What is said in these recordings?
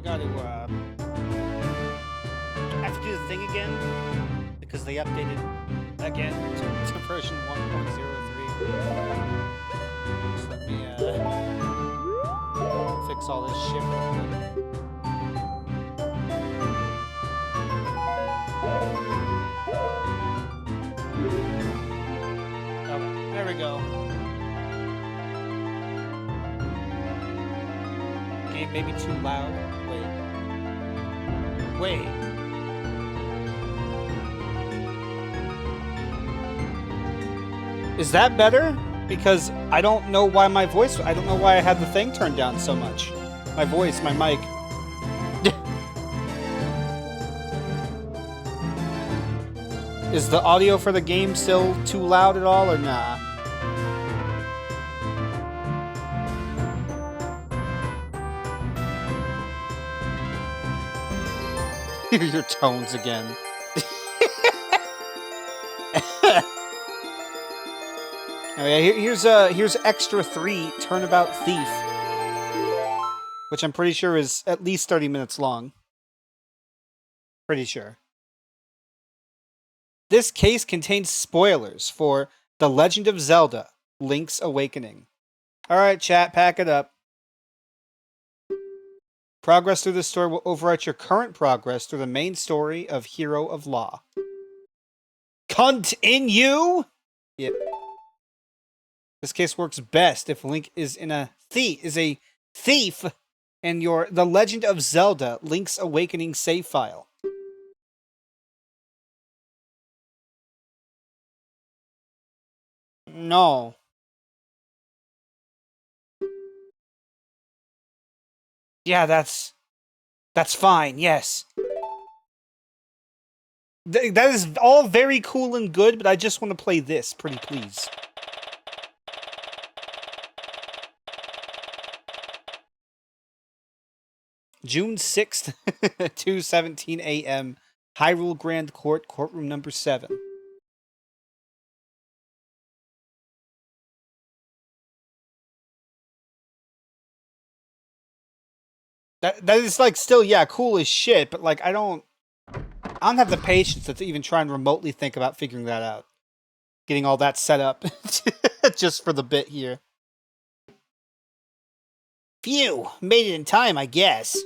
gotta, I have to do the thing again because they updated again to version 1.03. So let me, fix all this shit real quick. Okay, there we go. Okay, maybe too loud. Wait. Is that better? Because I don't know why I don't know why I had the thing turned down so much. My voice, my mic. Is the audio for the game still too loud at all, or nah? Your tones again. Anyway, here's extra 3 Turnabout Thief, which I'm pretty sure is at least 30 minutes long. Pretty sure. This case contains spoilers for The Legend of Zelda: Link's Awakening. Alright, chat, pack it up. Progress through this story will overwrite your current progress through the main story of Hero of Law. Continue? Yep. This case works best if Link is a thief in The Legend of Zelda: Link's Awakening save file. No. Yeah, that's fine, yes. That is all very cool and good, but I just want to play this, pretty please. June 6th, 2:17 a.m., Hyrule Grand Court, courtroom number 7. That is, like, still, yeah, cool as shit, but, like, I don't have the patience to even try and remotely think about figuring that out. Getting all that set up just for the bit here. Phew, made it in time, I guess.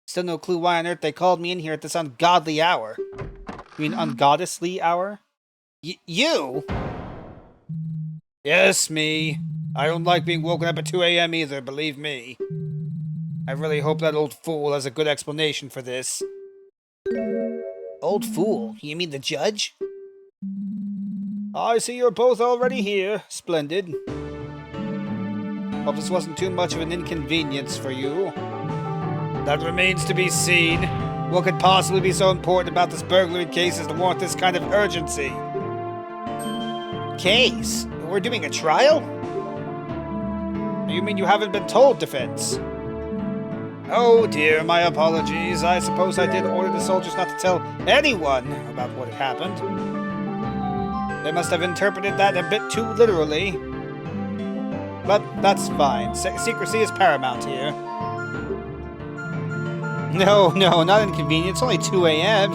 Still no clue why on earth they called me in here at this ungodly hour. You mean ungoddessly hour? You? Yes, me. I don't like being woken up at 2 a.m. either, believe me. I really hope that old fool has a good explanation for this. Old fool? You mean the judge? I see you're both already here. Splendid. Hope this wasn't too much of an inconvenience for you. That remains to be seen. What could possibly be so important about this burglary case as to warrant this kind of urgency? Case? We're doing a trial? You mean you haven't been told, defense? Oh dear, my apologies. I suppose I did order the soldiers not to tell anyone about what had happened. They must have interpreted that a bit too literally. But that's fine. Secrecy is paramount here. No, not inconvenient. It's only 2 a.m.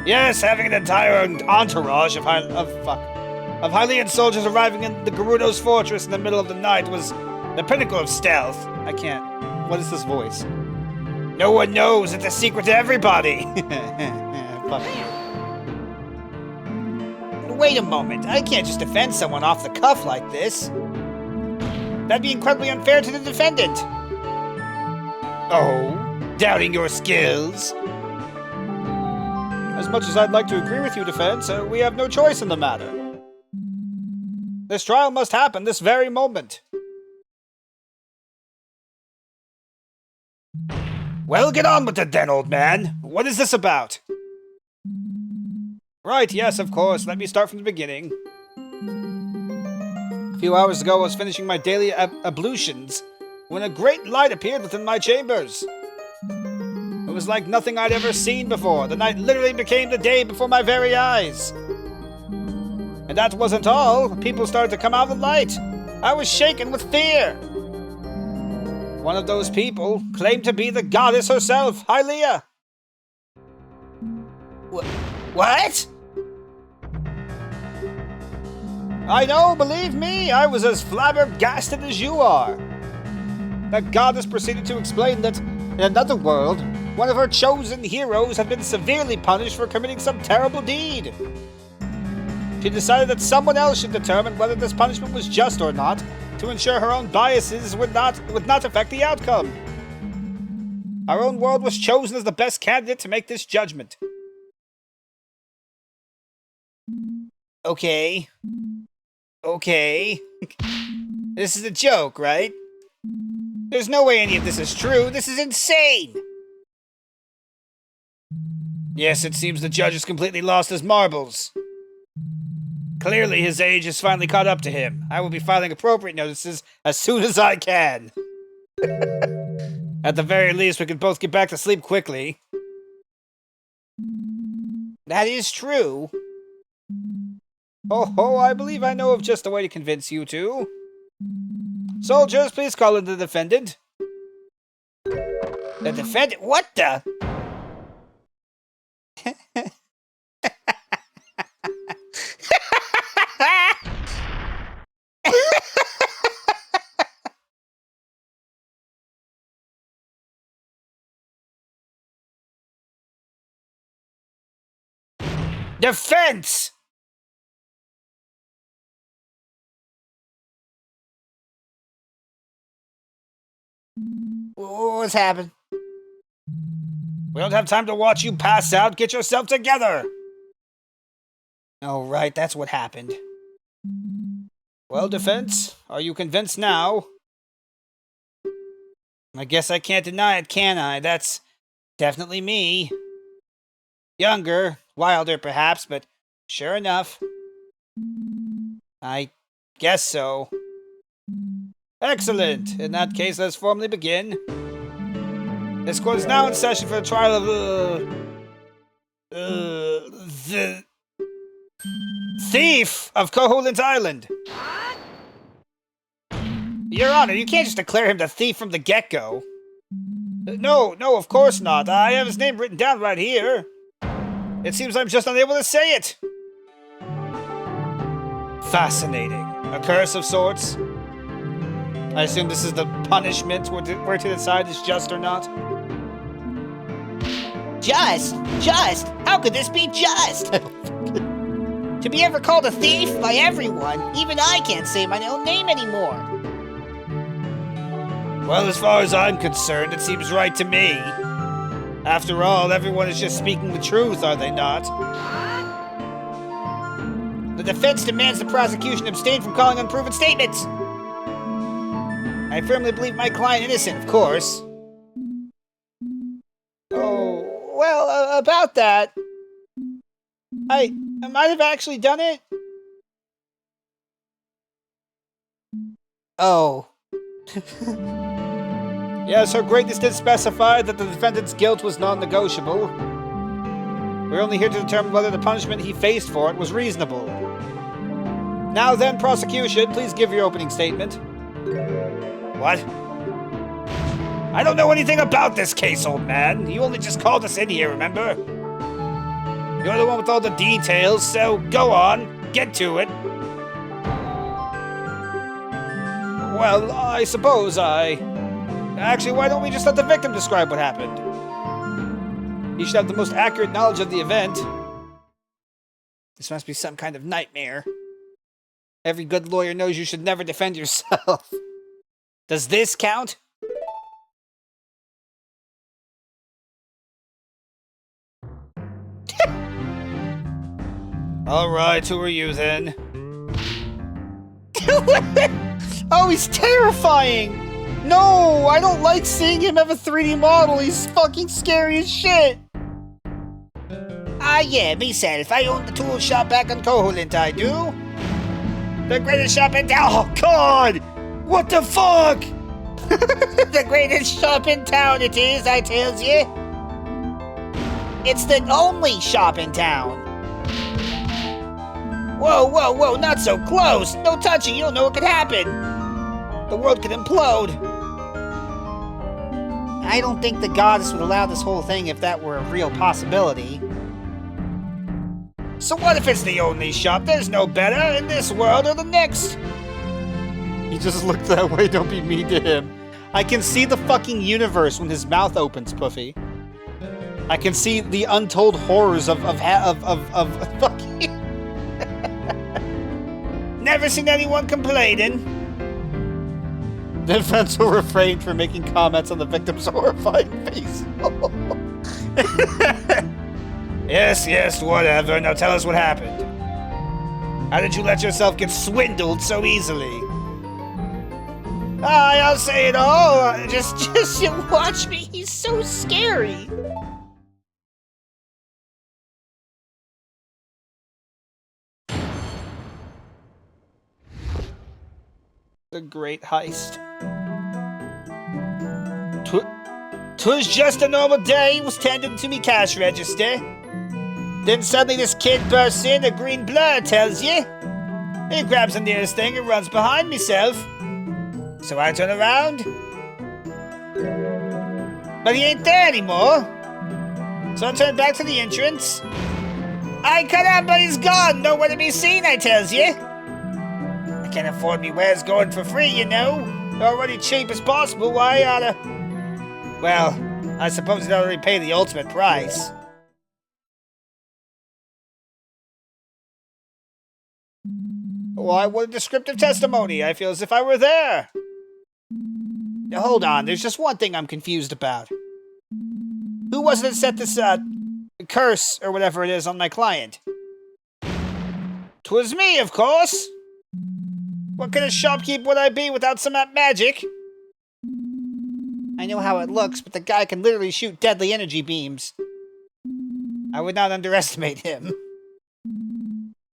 Yes, having an entire entourage of Hylian soldiers arriving in the Gerudo's fortress in the middle of the night was the pinnacle of stealth. I can't. What is this voice? No one knows. It's a secret to everybody. Fuck you. Wait a moment. I can't just defend someone off the cuff like this. That'd be incredibly unfair to the defendant. Oh, doubting your skills? As much as I'd like to agree with you, defense, we have no choice in the matter. This trial must happen this very moment. Well, get on with it then, old man. What is this about? Right, yes, of course. Let me start from the beginning. A few hours ago, I was finishing my daily ablutions when a great light appeared within my chambers. It was like nothing I'd ever seen before. The night literally became the day before my very eyes. And that wasn't all. People started to come out of the light. I was shaken with fear. one of those people claimed to be the goddess herself, Hylia. What? I know, believe me, I was as flabbergasted as you are. The goddess proceeded to explain that, in another world, one of her chosen heroes had been severely punished for committing some terrible deed. She decided that someone else should determine whether this punishment was just or not, to ensure her own biases would not affect the outcome. Our own world was chosen as the best candidate to make this judgment. Okay. This is a joke, right? There's no way any of this is true. This is insane! Yes, it seems the judge has completely lost his marbles. Clearly, his age has finally caught up to him. I will be filing appropriate notices as soon as I can. At the very least, we can both get back to sleep quickly. That is true. Oh, I believe I know of just a way to convince you two. Soldiers, please call in the defendant. The defendant? What the? Defense! What's happened? We don't have time to watch you pass out. Get yourself together! Oh, right, that's what happened. Well, defense, are you convinced now? I guess I can't deny it, can I? That's definitely me. Younger, wilder perhaps, but sure enough. I guess so. Excellent. In that case, let's formally begin. This court is now in session for the trial of, the thief of Koholint Island. Your Honor, you can't just declare him the thief from the get-go. No, of course not. I have his name written down right here. It seems I'm just unable to say it. Fascinating. A curse of sorts. I assume this is the punishment we're to decide is just or not. Just? How could this be just? To be ever called a thief by everyone, even I can't say my own name anymore. Well, as far as I'm concerned, it seems right to me. After all, everyone is just speaking the truth, are they not? The defense demands the prosecution abstain from calling unproven statements. I firmly believe my client innocent, of course. Oh, well, about that. I might have actually done it. Oh. Yes, Her Greatness did specify that the defendant's guilt was non-negotiable. We're only here to determine whether the punishment he faced for it was reasonable. Now then, prosecution, please give your opening statement. What? I don't know anything about this case, old man. You only just called us in here, remember? You're the one with all the details, so go on, get to it. Well, I suppose Actually, why don't we just let the victim describe what happened? He should have the most accurate knowledge of the event. This must be some kind of nightmare. Every good lawyer knows you should never defend yourself. Does this count? Alright, who are you then? Oh, he's terrifying! No, I don't like seeing him have a 3D model. He's fucking scary as shit. Yeah, myself. I own the tool shop back on Koholint, I do. The greatest shop in town. Oh, God! What the fuck? The greatest shop in town it is, I tells you. It's the only shop in town. Whoa, not so close. No touching, you don't know what could happen. The world could implode. I don't think the goddess would allow this whole thing if that were a real possibility. So what if it's the only shop? There's no better in this world or the next. He just looked that way, don't be mean to him. I can see the fucking universe when his mouth opens, Puffy. I can see the untold horrors of fucking... Never seen anyone complaining. The defense will refrain from making comments on the victim's horrifying face. Yes, whatever. Now tell us what happened. How did you let yourself get swindled so easily? I'll say it all. Just you watch me. He's so scary. The great heist. 'Twas just a normal day. Was tending to me cash register. Then suddenly this kid bursts in, a green blur tells you. He grabs the nearest thing and runs behind myself. So I turn around. But he ain't there anymore. So I turn back to the entrance. I cut out, but he's gone. Nowhere to be seen, I tells you. I can't afford me wares going for free, you know. They're already cheap as possible. Why I oughta... Well, I suppose he'd already pay the ultimate price. Why, what a descriptive testimony. I feel as if I were there. Now, hold on. There's just one thing I'm confused about. Who was it that set this, curse, or whatever it is, on my client? 'Twas me, of course. What kind of shopkeep would I be without some magic? I know how it looks, but the guy can literally shoot deadly energy beams. I would not underestimate him.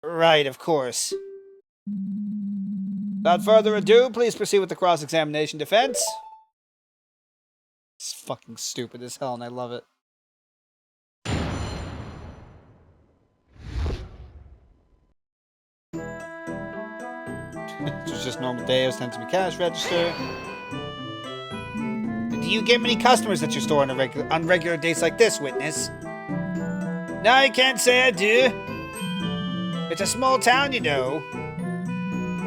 Right, of course. Without further ado, please proceed with the cross-examination defense. It's fucking stupid as hell, and I love it. It was just normal day. I was tending to be cash register. Do you get many customers at your store on regular days like this, witness? No, I can't say I do. It's a small town, you know.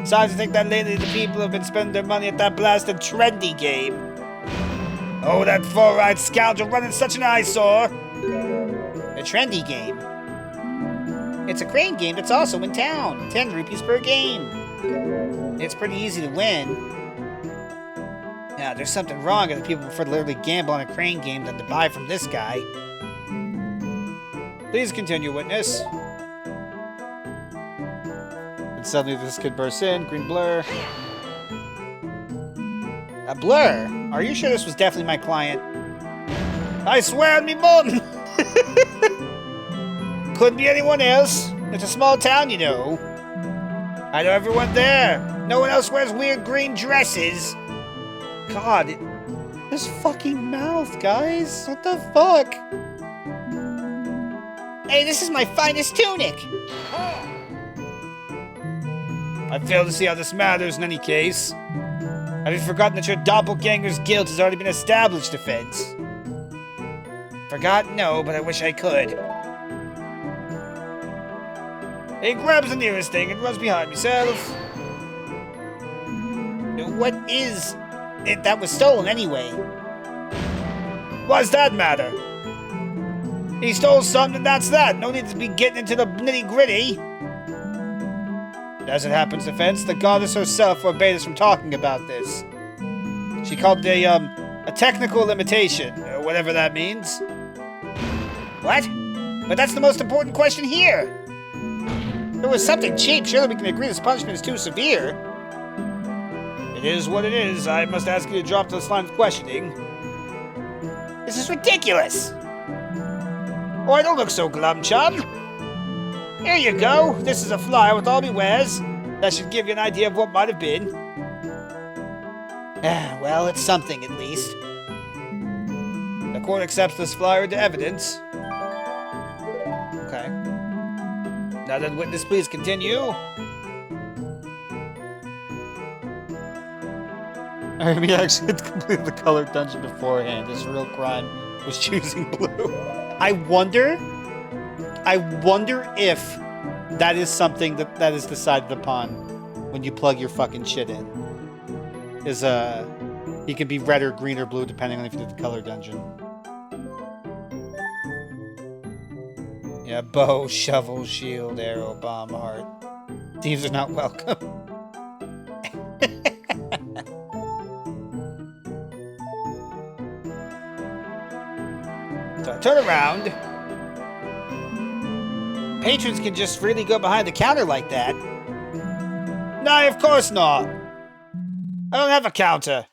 Besides, I think that lately the people have been spending their money at that blasted trendy game. Oh, that four-eyed scoundrel running such an eyesore. A trendy game? It's a crane game that's also in town. 10 rupees per game. It's pretty easy to win. Now, there's something wrong if the people prefer to literally gamble on a crane game than to buy from this guy. Please continue, witness. And suddenly this kid bursts in, green blur. A blur? Are you sure this was definitely my client? I swear on me mum! Couldn't be anyone else. It's a small town, you know. I know everyone there. No one else wears weird green dresses. God, this fucking mouth, guys. What the fuck? Hey, this is my finest tunic. I fail to see how this matters in any case. Have you forgotten that your doppelganger's guilt has already been established, defense? Forgotten? No, but I wish I could. He grabs the nearest thing and runs behind himself. What is it that was stolen anyway? Why's that matter? He stole something and that's that. No need to be getting into the nitty-gritty. As it happens, defense, the goddess herself forbade us from talking about this. She called it a technical limitation, or whatever that means. What? But that's the most important question here. If it was something cheap, surely we can agree this punishment is too severe. It is what it is. I must ask you to drop this line of questioning. This is ridiculous. Oh, I don't look so glum, chum. Here you go. This is a flyer with all me wares. That should give you an idea of what might have been. Well, it's something at least. The court accepts this flyer into evidence. Okay. Now then, witness, please continue. He actually had completed the colored dungeon beforehand. His real crime was choosing blue. I wonder if that is something that is decided upon when you plug your fucking shit in. He can be red or green or blue depending on if you did the color dungeon. Yeah, bow, shovel, shield, arrow, bomb, heart. Thieves are not welcome. So I turn around. Patrons can just freely go behind the counter like that. No, of course not. I don't have a counter.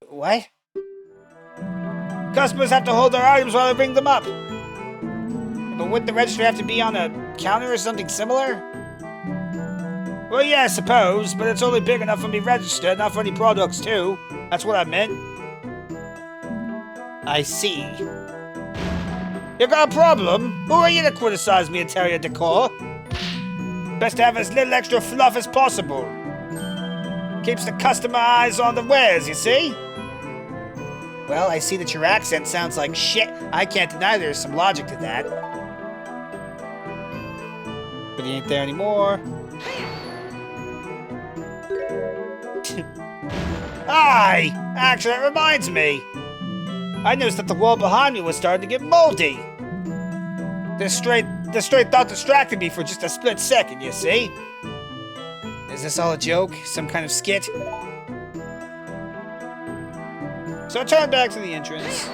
What? Customers have to hold their items while I bring them up. But wouldn't the register have to be on a counter or something similar? Well, yeah, I suppose, but it's only big enough for me registered, not for any products, too. That's what I meant. I see. You got a problem? Who are you to criticize me and tell your decor? Best to have as little extra fluff as possible. Keeps the customer eyes on the wares, you see? Well, I see that your accent sounds like shit. I can't deny there's some logic to that. But he ain't there anymore. Aye! Actually, that reminds me. I noticed that the wall behind me was starting to get moldy. This straight thought distracted me for just a split second, you see? Is this all a joke? Some kind of skit? So I turned back to the entrance.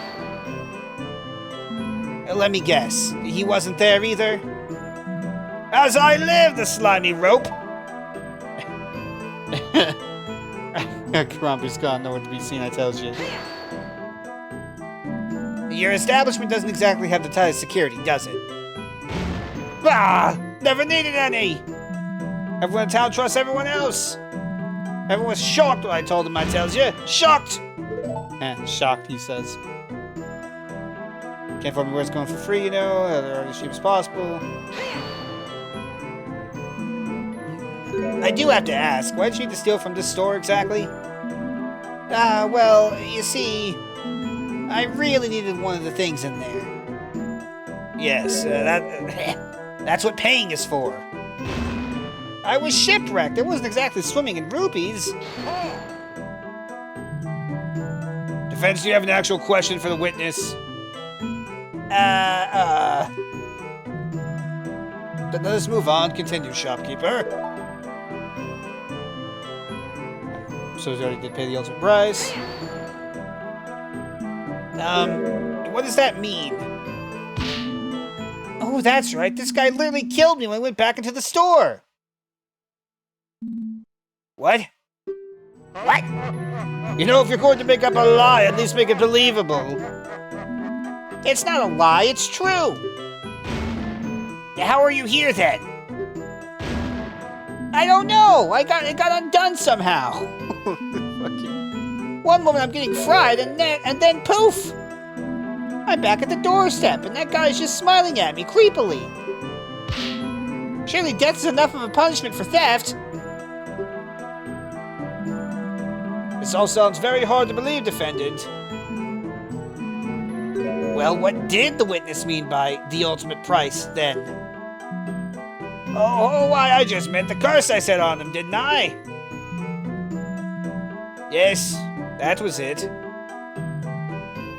Let me guess. He wasn't there either? As I live, the slimy rope! Grumpy's gone, nowhere to be seen, I tells you. Your establishment doesn't exactly have the tightest security, does it? Bah! Never needed any! Everyone in town trusts everyone else! Everyone was shocked when I told them, I tells you. Shocked! Shocked, he says. Can't inform me where it's going for free, you know. They're as cheap as possible. I do have to ask, why did you need to steal from this store exactly? Well, you see, I really needed one of the things in there. Yes, that's what paying is for. I was shipwrecked. I wasn't exactly swimming in rupees. Defense, do you have an actual question for the witness? Then let's move on. Continue, shopkeeper. So he already did pay the ultimate price. What does that mean? Oh, that's right. This guy literally killed me when I went back into the store. What? What? You know, if you're going to make up a lie, at least make it believable. It's not a lie, it's true. How are you here then? I don't know. It got undone somehow. One moment I'm getting fried, and then poof! I'm back at the doorstep, and that guy's just smiling at me creepily. Surely death is enough of a punishment for theft. This all sounds very hard to believe, defendant. Well, what did the witness mean by the ultimate price, then? Oh, why, I just meant the curse I said on him, didn't I? Yes, that was it.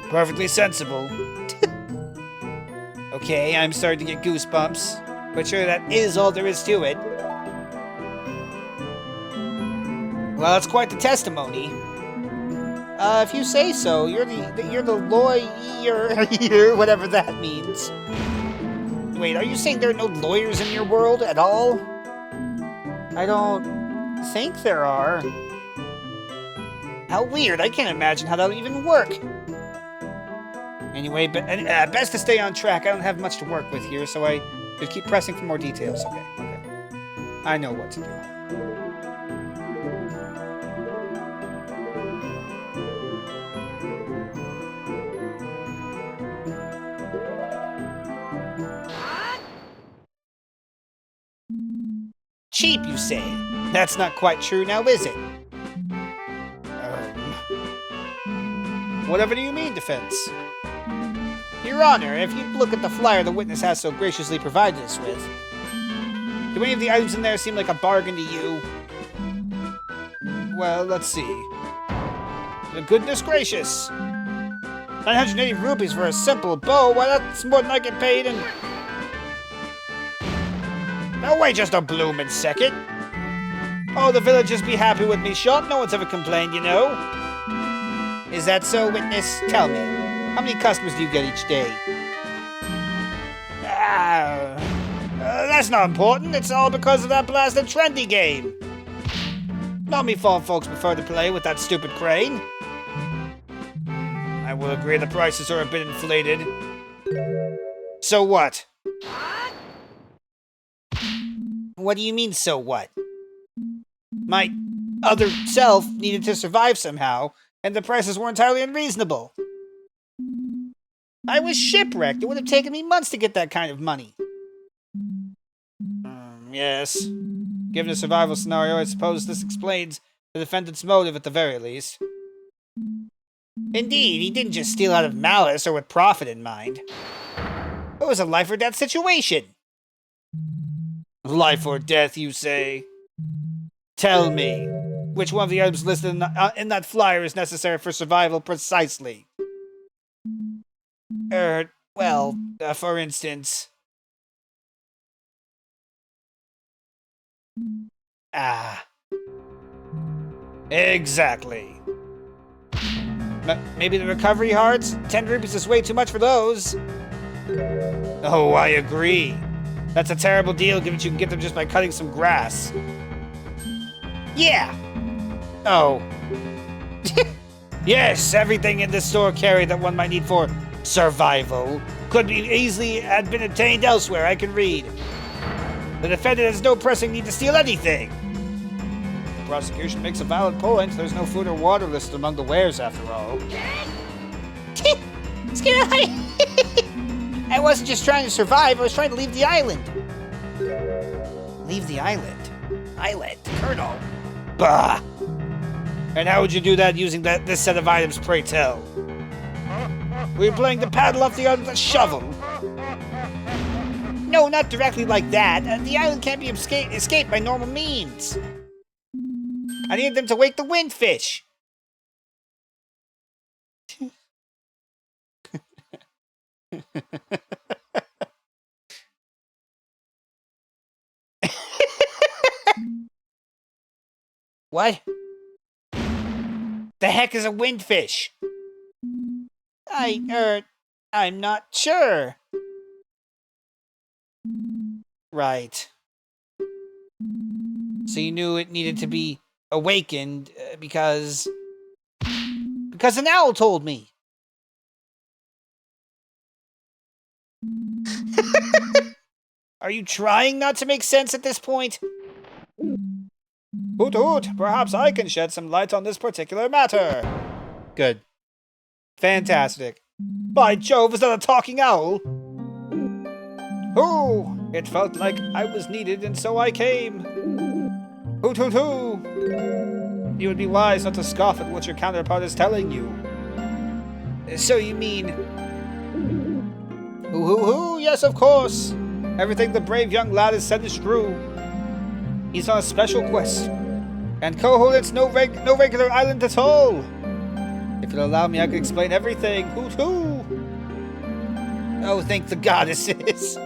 Perfectly sensible. Okay, I'm starting to get goosebumps, but sure, that is all there is to it. Well, it's quite the testimony. If you say so, you're the lawyer, whatever that means. Wait, are you saying there are no lawyers in your world at all? I don't think there are. How weird, I can't imagine how that would even work. Anyway, but best to stay on track. I don't have much to work with here, so I just keep pressing for more details. Okay. I know what to do. Cheap, you say? That's not quite true now, is it? Whatever do you mean, defense? Your Honor, if you look at the flyer the witness has so graciously provided us with, do any of the items in there seem like a bargain to you? Well, let's see. Goodness gracious! 980 rupees for a simple bow? Why, that's more than I get paid in... No, wait just a bloomin' second. Oh, the villagers be happy with me shop. No one's ever complained, you know. Is that so, witness? Tell me, how many customers do you get each day? That's not important. It's all because of that blasted trendy game. Not me fault folks prefer to play with that stupid crane. I will agree the prices are a bit inflated. So what? What do you mean, so what? My other self needed to survive somehow, and the prices were entirely unreasonable. I was shipwrecked. It would have taken me months to get that kind of money. Yes. Given a survival scenario, I suppose this explains the defendant's motive at the very least. Indeed, he didn't just steal out of malice or with profit in mind. It was a life or death situation. Life or death, you say? Tell me, which one of the items listed in that flyer is necessary for survival precisely? Well, for instance... Exactly. Maybe the recovery hearts? 10 rupees is way too much for those. Oh, I agree. That's a terrible deal, given you can get them just by cutting some grass. Yeah! Oh. Yes, everything in this store carried that one might need for survival could be easily had been obtained elsewhere, I can read. The defendant has no pressing need to steal anything. The prosecution makes a valid point. There's no food or water listed among the wares, after all. I wasn't just trying to survive, I was trying to leave the island. Leave the island? Island? Colonel? Bah! And how would you do that using this set of items, pray tell? Were you planning to paddle off the island with a shovel? No, not directly like that. The island can't be escaped by normal means. I needed them to wake the windfish. What? The heck is a windfish? I'm not sure. Right. So you knew it needed to be awakened because an owl told me. Are you trying not to make sense at this point? Hoot hoot, perhaps I can shed some light on this particular matter. Good. Fantastic. By Jove, is that a talking owl? Hoo! It felt like I was needed, and so I came. Hoot hoot hoo! You would be wise not to scoff at what your counterpart is telling you. So you mean... Hoo hoo hoo, yes of course! Everything the brave young lad has said is true. He's on a special quest. And Koholint's no regular island at all. If you'll allow me, I can explain everything. Hoot hoo! Oh, thank the goddesses.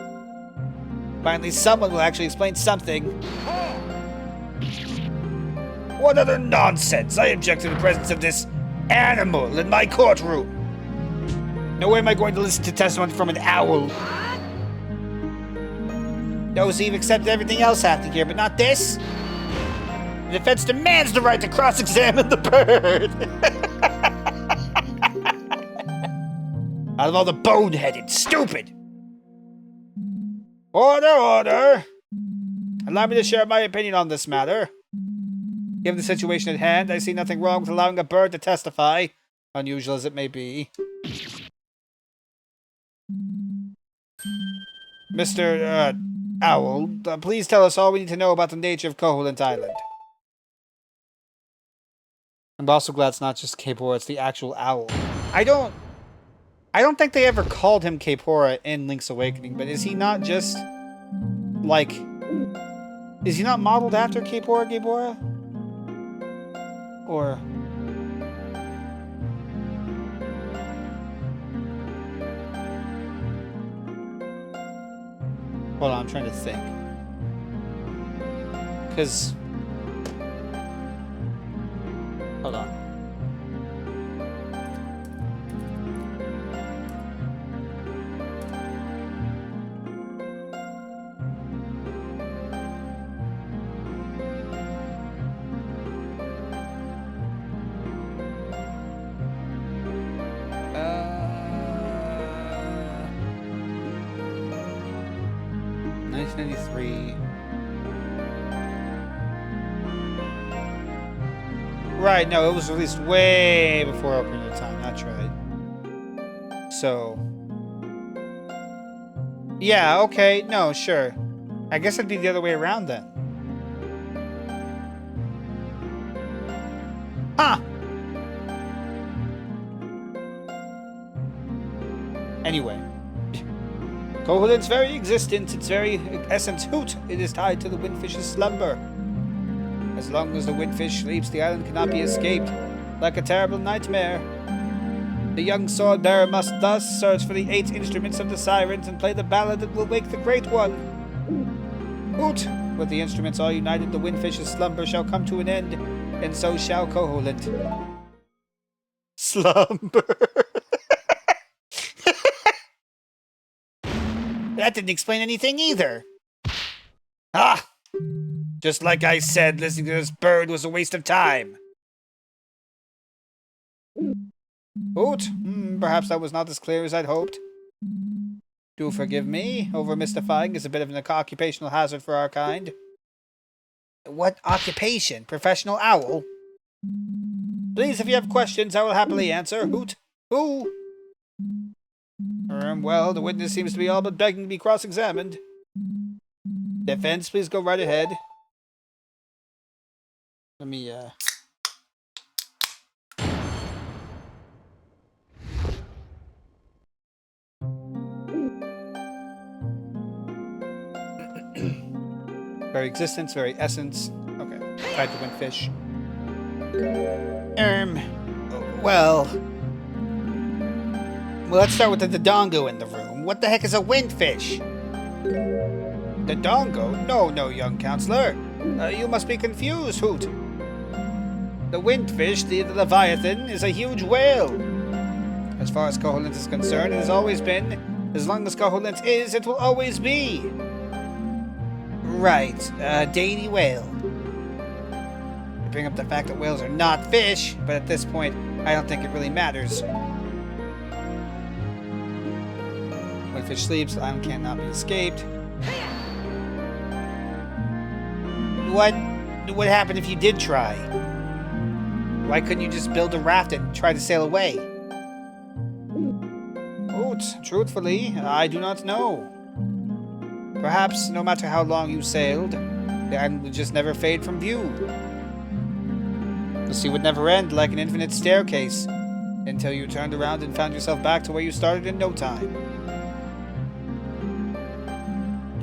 Finally, someone will actually explain something. What other nonsense! I object to the presence of this animal in my courtroom. No way am I going to listen to testimony from an owl. No, so you've accepted everything else happening here, but not this? The defense demands the right to cross-examine the bird. Out of all the boneheaded, stupid. Order, order. Allow me to share my opinion on this matter. Given the situation at hand, I see nothing wrong with allowing a bird to testify, unusual as it may be. Mr. Owl, please tell us all we need to know about the nature of Koholint Island. I'm also glad it's not just Kapora, it's the actual owl. I don't think they ever called him Kapora in Link's Awakening, but is he not just, like... Is he not modeled after Kapora Gabora? Or... Hold on, I'm trying to think. Because... Hold on. Right, no, it was released way before Ocarina of Time, that's right. So... Yeah, okay, no, sure. I guess it'd be the other way around then. Huh! Anyway. Koholint's very existence, its very essence hoot, it is tied to the windfish's slumber. As long as the windfish sleeps, the island cannot be escaped, like a terrible nightmare. The young sword-bearer must thus search for the 8 instruments of the sirens and play the ballad that will wake the Great One. Hoot! With the instruments all united, the windfish's slumber shall come to an end, and so shall Koholint. Slumber. That didn't explain anything either. Ah! Just like I said, listening to this bird was a waste of time. Hoot, perhaps that was not as clear as I'd hoped. Do forgive me, over-mystifying is a bit of an occupational hazard for our kind. What occupation? Professional owl? Please, if you have questions, I will happily answer. Hoot. Who? Well, the witness seems to be all but begging to be cross-examined. Defense, please go right ahead. Let me, Very existence, very essence. Okay. Tied to windfish. Well, let's start with the Dodongo in the room. What the heck is a windfish? Dodongo? No, young counselor. You must be confused, Hoot. The windfish, the Leviathan, is a huge whale. As far as Koholint is concerned, it has always been. As long as Koholint is, it will always be. Right, dainty whale. I bring up the fact that whales are not fish, but at this point, I don't think it really matters. When fish sleeps, the island cannot be escaped. What would happen if you did try? Why couldn't you just build a raft and try to sail away? Oot, truthfully, I do not know. Perhaps, no matter how long you sailed, the island would just never fade from view. The sea would never end like an infinite staircase, until you turned around and found yourself back to where you started in no time.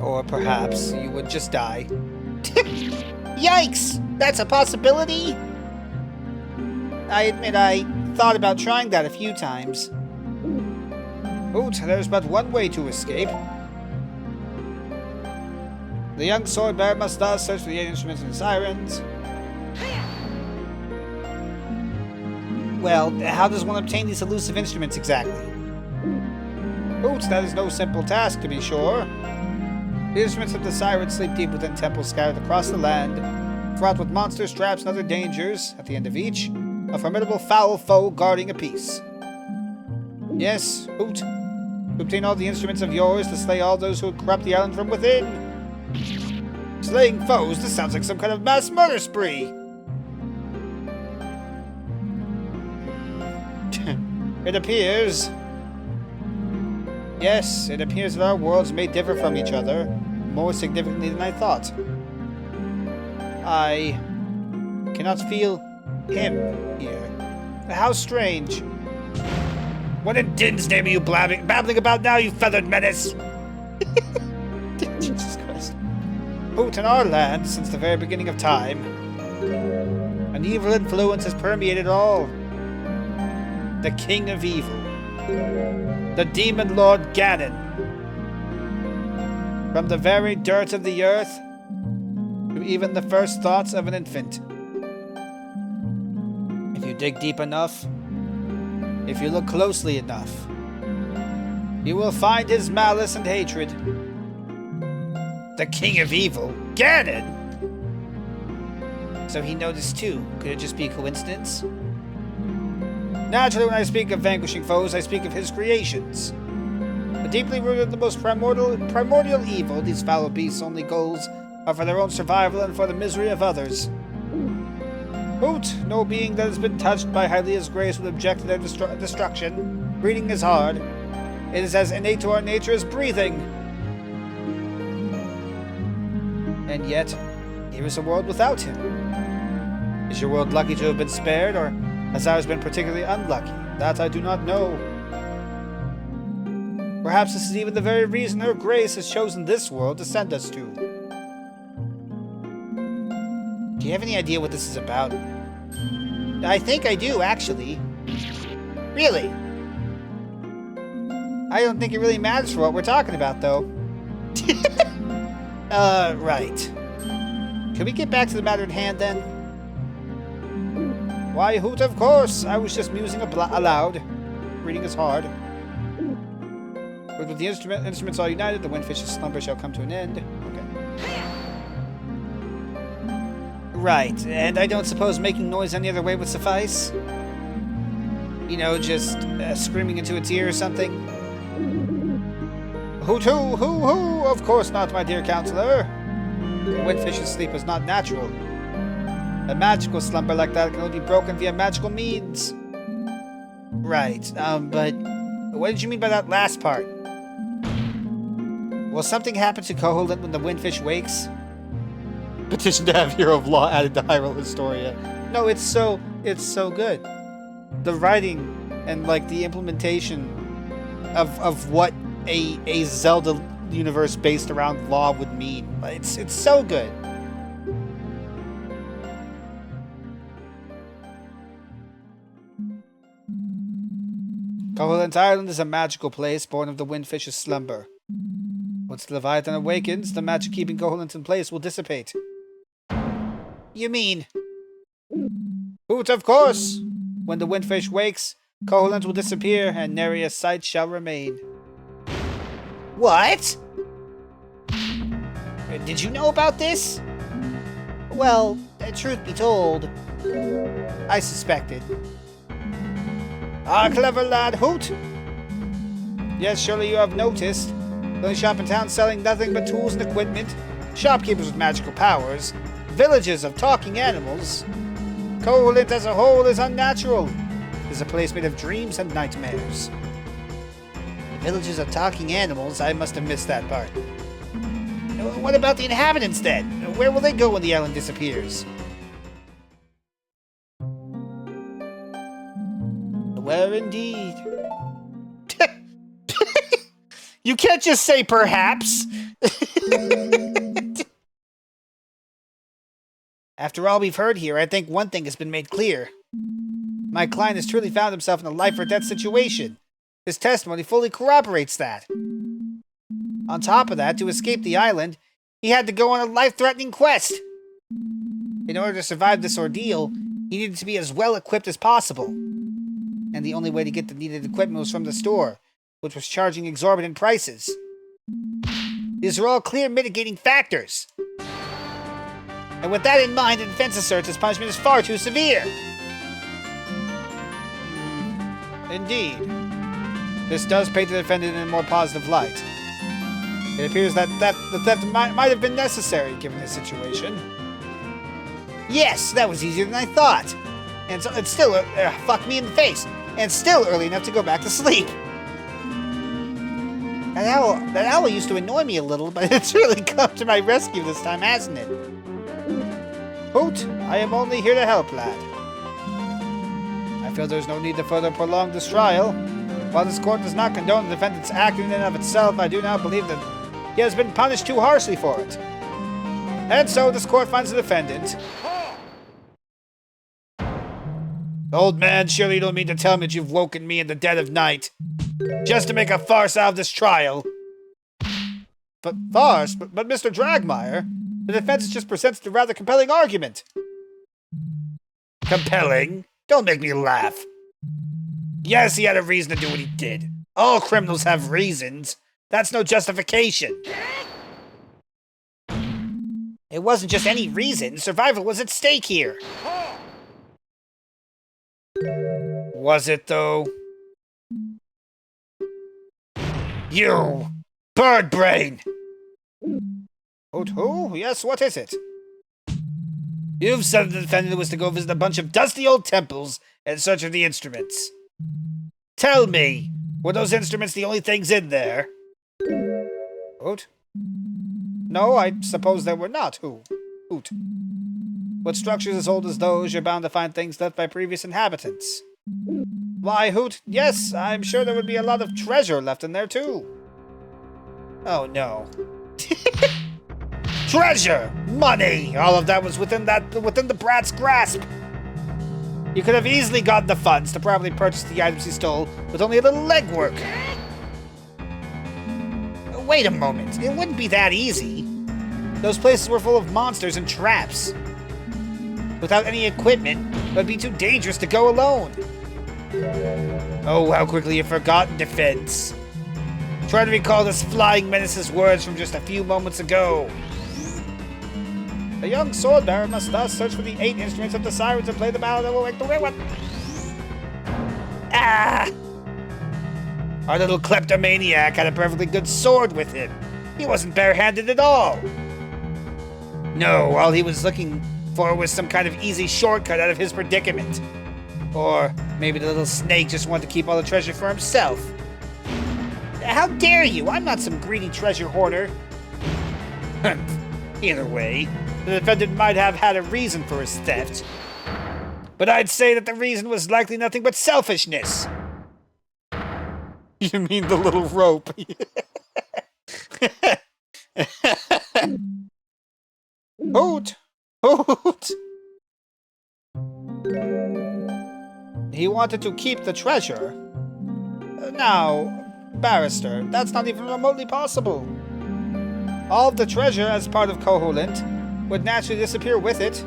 Or perhaps you would just die. Yikes! That's a possibility? I admit I thought about trying that a few times. Oot, there's but one way to escape. The young sword-bearer must thus search for the 8 instruments and sirens. Well, how does one obtain these elusive instruments exactly? Oot, that is no simple task, to be sure. The instruments of the sirens sleep deep within temples scattered across the land, fraught with monsters, traps, and other dangers. At the end of each, a formidable foul foe guarding a peace. Yes, Hoot. To obtain all the instruments of yours to slay all those who would corrupt the island from within. Slaying foes? This sounds like some kind of mass murder spree. It appears... Yes, it appears that our worlds may differ from each other, more significantly than I thought. I cannot feel Him here. How strange. What in din's name are you babbling about now, you feathered menace? Jesus Christ. Hoot, in our land, since the very beginning of time, an evil influence has permeated all. The King of Evil. The Demon Lord Ganon. From the very dirt of the earth to even the first thoughts of an infant. If you dig deep enough, if you look closely enough, you will find his malice and hatred. The King of Evil? Ganon! So he noticed too. Could it just be a coincidence? Naturally, when I speak of vanquishing foes, I speak of his creations. But deeply rooted in the most primordial evil, these foul beasts' only goals are for their own survival and for the misery of others. Hoot, no being that has been touched by Hylia's grace would object to their destruction. Breeding is hard. It is as innate to our nature as breathing. And yet, here is a world without him. Is your world lucky to have been spared, or has ours been particularly unlucky? That I do not know. Perhaps this is even the very reason her grace has chosen this world to send us to. Do you have any idea what this is about? I think I do, actually. Really? I don't think it really matters for what we're talking about, though. Right. Can we get back to the matter at hand, then? Why, Hoot, of course! I was just musing aloud. Reading is hard. But with the instruments all united, the windfish's slumber shall come to an end. Okay. Right, and I don't suppose making noise any other way would suffice? You know, just screaming into its ear or something? Hoot-hoo, hoo-hoo! Of course not, my dear counselor. The windfish's sleep is not natural. A magical slumber like that can only be broken via magical means. Right, but what did you mean by that last part? Will something happen to Koholint when the windfish wakes? Petition to have Hero of Law added to Hyrule Historia. No, it's so good. The writing and like the implementation of what a Zelda universe based around law would mean. It's so good. Koholint Island is a magical place born of the windfish's slumber. Once the Leviathan awakens, the magic keeping Koholint in place will dissipate. You mean? Hoot, of course! When the windfish wakes, Koholint will disappear, and nary a sight shall remain. What? Did you know about this? Well, truth be told, I suspected. Ah, clever lad, Hoot! Yes, surely you have noticed. The only shop in town selling nothing but tools and equipment, shopkeepers with magical powers, villages of talking animals. Koholint as a whole is unnatural. It is a place made of dreams and nightmares. Villages of talking animals? I must have missed that part. What about the inhabitants then? Where will they go when the island disappears? Where indeed? You can't just say perhaps! After all we've heard here, I think one thing has been made clear. My client has truly found himself in a life-or-death situation. His testimony fully corroborates that. On top of that, to escape the island, he had to go on a life-threatening quest. In order to survive this ordeal, he needed to be as well-equipped as possible. And the only way to get the needed equipment was from the store, which was charging exorbitant prices. These are all clear mitigating factors. And with that in mind, the defense asserts his punishment is far too severe. Indeed. This does paint the defendant in a more positive light. It appears that the theft might have been necessary, given the situation. Yes, that was easier than I thought. And so it's still, fuck me in the face. And still early enough to go back to sleep. That owl used to annoy me a little, but it's really come to my rescue this time, hasn't it? Hoot, I am only here to help, lad. feel there's no need to further prolong this trial. While this court does not condone the defendant's act in and of itself, I do not believe that he has been punished too harshly for it. And so this court finds the defendant. Old man, surely you don't mean to tell me that you've woken me in the dead of night just to make a farce out of this trial. But farce? But Mr. Dragmire, the defense just presents a rather compelling argument. Compelling? Don't make me laugh. Yes, he had a reason to do what he did. All criminals have reasons. That's no justification. It wasn't just any reason. Survival was at stake here. Was it, though? You! Bird brain! Who? Yes, what is it? You've said the defendant was to go visit a bunch of dusty old temples in search of the instruments. Tell me, were those instruments the only things in there? Hoot? No, I suppose they were not. Hoot. With structures as old as those, you're bound to find things left by previous inhabitants. Why, Hoot, yes, I'm sure there would be a lot of treasure left in there, too. Oh, no. Treasure! Money! All of that was within the brat's grasp. You could have easily gotten the funds to properly purchase the items he stole with only a little legwork. Wait a moment, it wouldn't be that easy. Those places were full of monsters and traps. Without any equipment, it would be too dangerous to go alone. Oh, how quickly you've forgotten, defense. Try to recall this flying menace's words from just a few moments ago. The young sword-bearer must thus search for the 8 instruments of the sirens and play the ballad that will wake the wicked. Ah! Our little kleptomaniac had a perfectly good sword with him. He wasn't barehanded at all. No, all he was looking for was some kind of easy shortcut out of his predicament. Or maybe the little snake just wanted to keep all the treasure for himself. How dare you? I'm not some greedy treasure hoarder. Either way, the defendant might have had a reason for his theft. But I'd say that the reason was likely nothing but selfishness. You mean the little rope? Hoot! Hoot! He wanted to keep the treasure. Now, barrister, that's not even remotely possible. All of the treasure as part of Koholint would naturally disappear with it.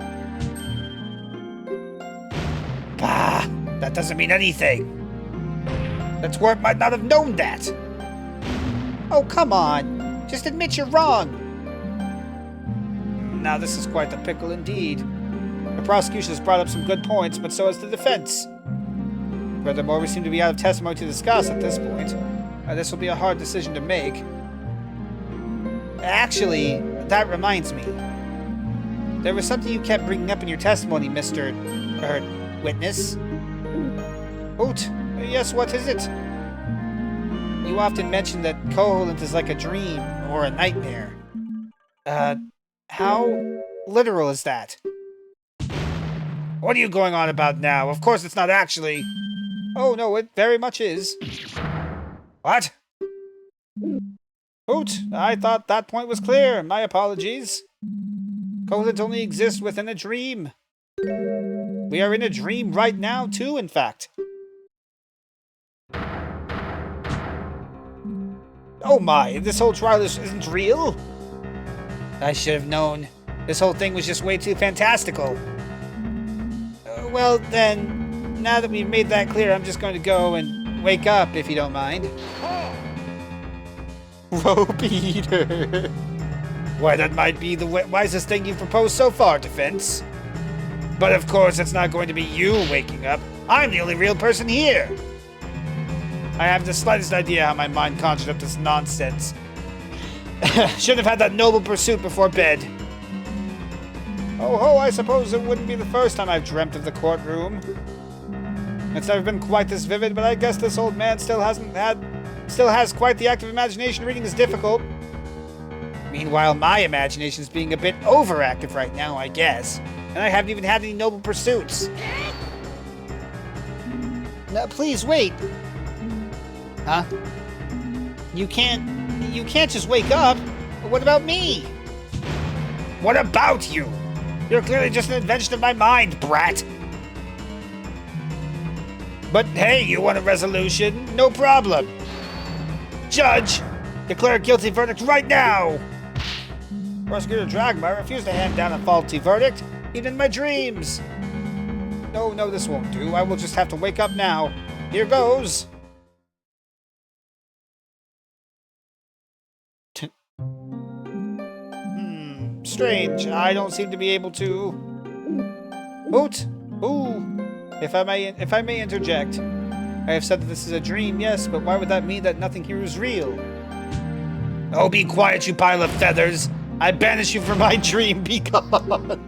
Bah! That doesn't mean anything. The twerp might not have known that. Oh, come on. Just admit you're wrong. Now this is quite the pickle indeed. The prosecution has brought up some good points, but so has the defense. Furthermore, we seem to be out of testimony to discuss at this point. This will be a hard decision to make. Actually, that reminds me. There was something you kept bringing up in your testimony, Mr. Witness. Hoot. Yes, what is it? You often mention that Koholint is like a dream or a nightmare. How literal is that? What are you going on about now? Of course it's not actually. Oh, no, it very much is. What? Hoot, I thought that point was clear. My apologies. Koholint only exists within a dream. We are in a dream right now, too, in fact. Oh my, this whole trial isn't real? I should have known. This whole thing was just way too fantastical. Well, then, now that we've made that clear, I'm just going to go and wake up, if you don't mind. Rope eater. Why, that might be the wisest thing you've proposed so far, defense. But of course, it's not going to be you waking up. I'm the only real person here. I have the slightest idea how my mind conjured up this nonsense. Should have had that noble pursuit before bed. Oh, I suppose it wouldn't be the first time I've dreamt of the courtroom. It's never been quite this vivid, but I guess this old man still has quite the active imagination. Reading is difficult. Meanwhile, my imagination's being a bit overactive right now, I guess. And I haven't even had any noble pursuits. No, please wait. Huh? You can't just wake up. What about me? What about you? You're clearly just an invention of my mind, brat. But hey, you want a resolution? No problem. Judge, declare a guilty verdict right now. Prosecutor Dragmar refused to hand down a faulty verdict, even in my dreams. No, this won't do. I will just have to wake up now. Here goes. Strange. I don't seem to be able to. Hoot! Ooh! If I may interject, I have said that this is a dream, yes, but why would that mean that nothing here is real? Oh, be quiet, you pile of feathers! I banish you from my dream. Be gone.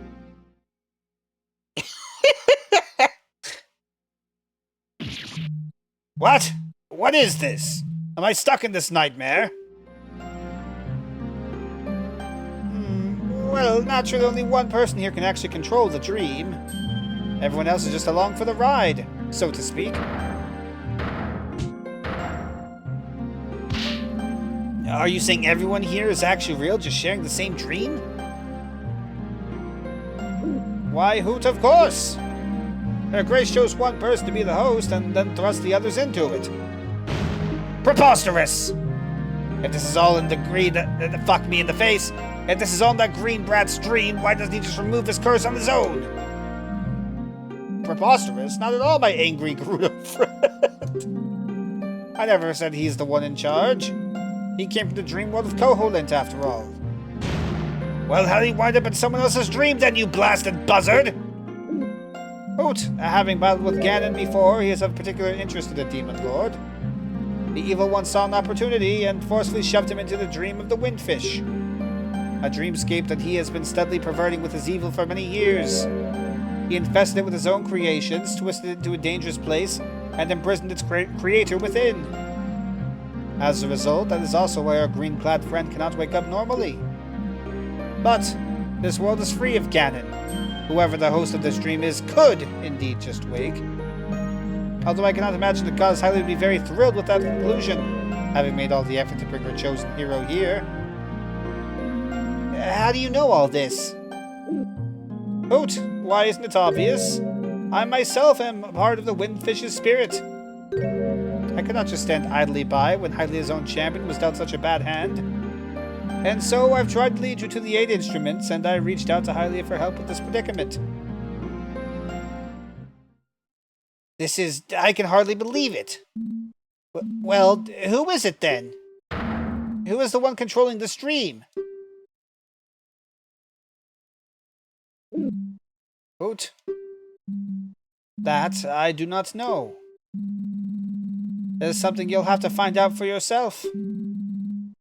What? What is this? Am I stuck in this nightmare? Well, naturally, only one person here can actually control the dream. Everyone else is just along for the ride, so to speak. Are you saying everyone here is actually real, just sharing the same dream? Why, Hoot, of course! Her Grace chose one person to be the host and then thrust the others into it. Preposterous! If this is all in the greed that fuck me in the face, if this is all that green brat's dream, why doesn't he just remove this curse on his own? Preposterous? Not at all, my angry Gerudo friend. I never said he's the one in charge. He came from the dream world of Koholint, after all. Well, how did he wind up in someone else's dream then, you blasted buzzard? Hoot, having battled with Ganon before, he has a particular interest in the Demon Lord. The evil one saw an opportunity and forcefully shoved him into the dream of the Windfish. A dreamscape that he has been steadily perverting with his evil for many years. He infested it with his own creations, twisted it into a dangerous place, and imprisoned its creator within. As a result, that is also why our green-clad friend cannot wake up normally. But this world is free of Ganon. Whoever the host of this dream is could indeed just wake. Although I cannot imagine the goddess Hylia would be very thrilled with that conclusion, having made all the effort to bring her chosen hero here. How do you know all this? Hoot, why isn't it obvious? I myself am a part of the Windfish's spirit. I could not just stand idly by when Hylia's own champion was dealt such a bad hand. And so I've tried to lead you to the 8 instruments, and I reached out to Hylia for help with this predicament. I can hardly believe it. Well, who is it then? Who is the one controlling the stream? Hoot. That I do not know. That is something you'll have to find out for yourself.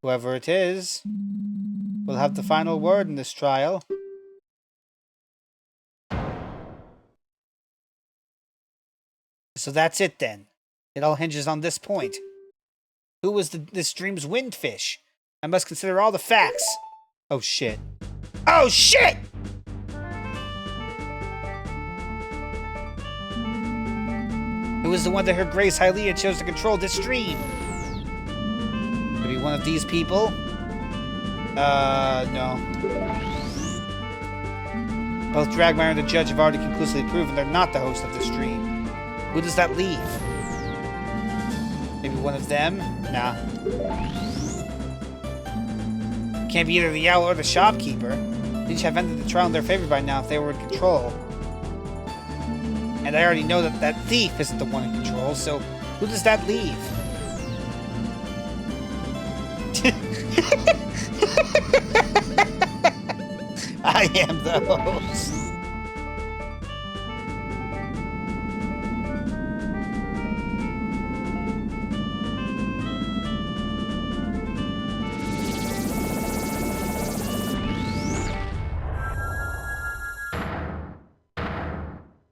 Whoever it is will have the final word in this trial. So that's it then. It all hinges on this point. Who was this dream's Windfish? I must consider all the facts. Oh shit. Oh shit! Who is the one that her Grace Hylia chose to control this stream? Maybe one of these people? No. Both Dragmire and the judge have already conclusively proven they're not the host of this stream. Who does that leave? Maybe one of them? Nah. Can't be either the owl or the shopkeeper. They each have ended the trial in their favor by now if they were in control. And I already know that that thief isn't the one in control, so who does that leave? I am the host.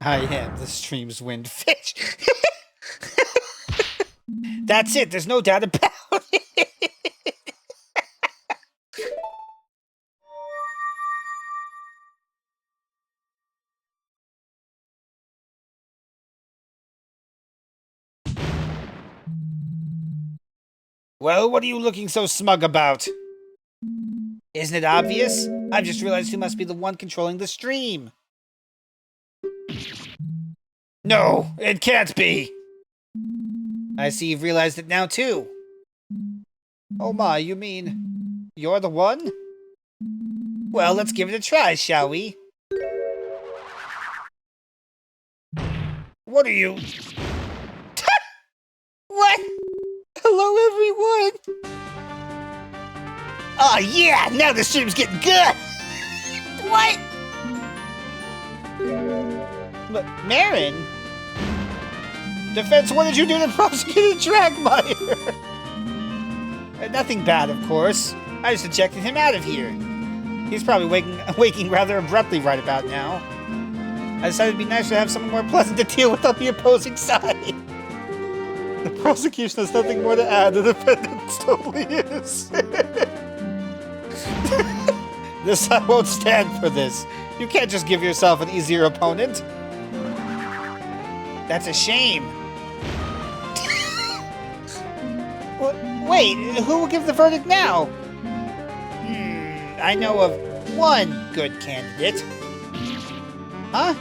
I am the stream's Windfish. That's it. There's no doubt about Well, what are you looking so smug about? Isn't it obvious? I've just realized who must be the one controlling the stream. No, it can't be. I see you've realized it now, too. Oh my, you mean you're the one? Well, let's give it a try, shall we? What are you? What? Hello, everyone! Oh yeah, now the stream's getting good! What? Marin? Defense, what did you do to prosecute Dragmire? Nothing bad, of course. I just ejected him out of here. He's probably waking rather abruptly right about now. I decided it'd be nice to have someone more pleasant to deal with on the opposing side. The prosecution has nothing more to add. The defendant totally is. I won't stand for this. You can't just give yourself an easier opponent. That's a shame. Wait, who will give the verdict now? I know of one good candidate. Huh?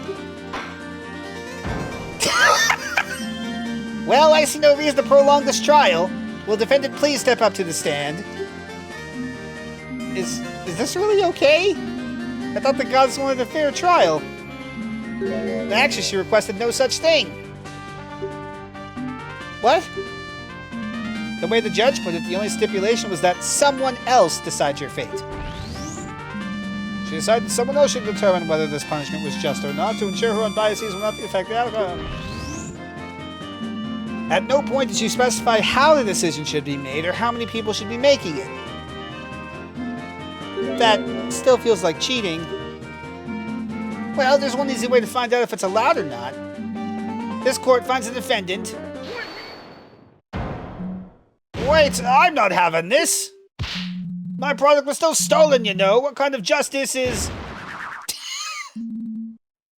Well, I see no reason to prolong this trial. Will defendant please step up to the stand? Is this really okay? I thought the gods wanted a fair trial. Actually, she requested no such thing. What? The way the judge put it, the only stipulation was that someone else decide your fate. She decided someone else should determine whether this punishment was just or not to ensure her own biases will not affect the outcome. At no point did she specify how the decision should be made or how many people should be making it. That still feels like cheating. Well, there's one easy way to find out if it's allowed or not. This court finds the defendant. Wait, I'm not having this! My product was still stolen, you know. What kind of justice is...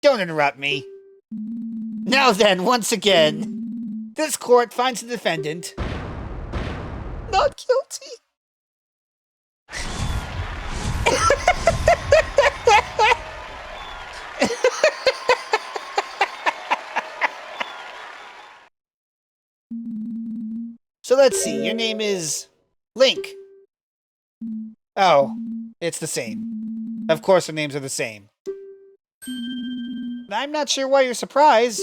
Don't interrupt me. Now then, once again, this court finds the defendant... not guilty. So let's see, your name is... Link. Oh, it's the same. Of course the names are the same. I'm not sure why you're surprised.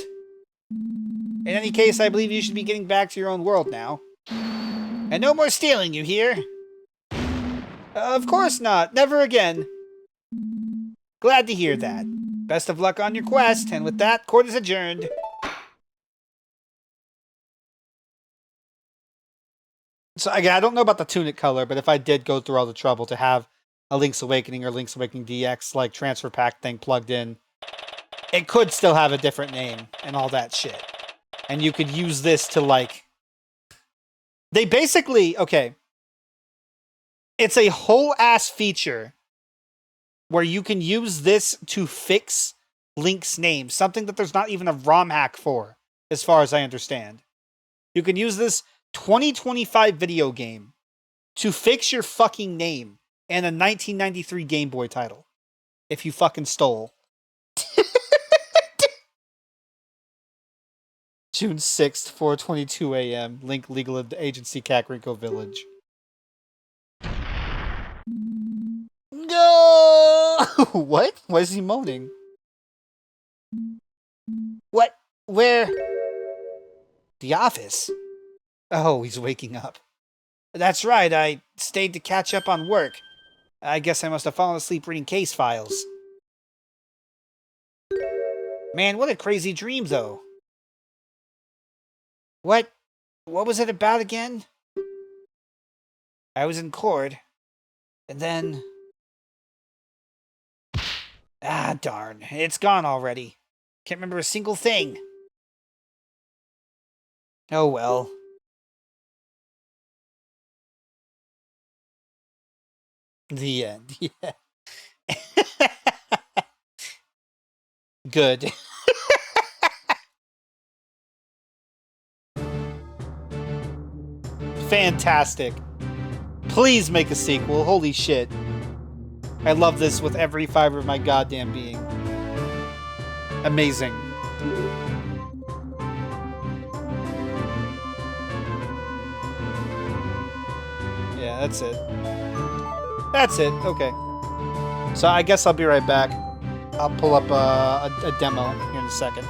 In any case, I believe you should be getting back to your own world now. And no more stealing, you hear? Of course not. Never again. Glad to hear that. Best of luck on your quest, and with that, court is adjourned. So again, I don't know about the tunic color, but if I did go through all the trouble to have a Link's Awakening or Link's Awakening DX like transfer pack thing plugged in, it could still have a different name and all that shit. And you could use this to like... They basically... Okay. It's a whole ass feature where you can use this to fix Link's name. Something that there's not even a ROM hack for, as far as I understand. You can use this 2025 video game to fix your fucking name in a 1993 Game Boy title. If you fucking stole. June 6th, 4:22 a.m. Link Legal Agency, Kakariko Village. No! What? Why is he moaning? What? Where? The office? Oh, he's waking up. That's right, I stayed to catch up on work. I guess I must have fallen asleep reading case files. Man, what a crazy dream, though. What was it about again? I was in court, and then... Ah, darn. It's gone already. Can't remember a single thing. Oh well. The end. Yeah. Good. Fantastic. Please make a sequel. Holy shit. I love this with every fiber of my goddamn being. Amazing. Yeah, that's it. That's it. Okay. So I guess I'll be right back. I'll pull up a demo here in a second.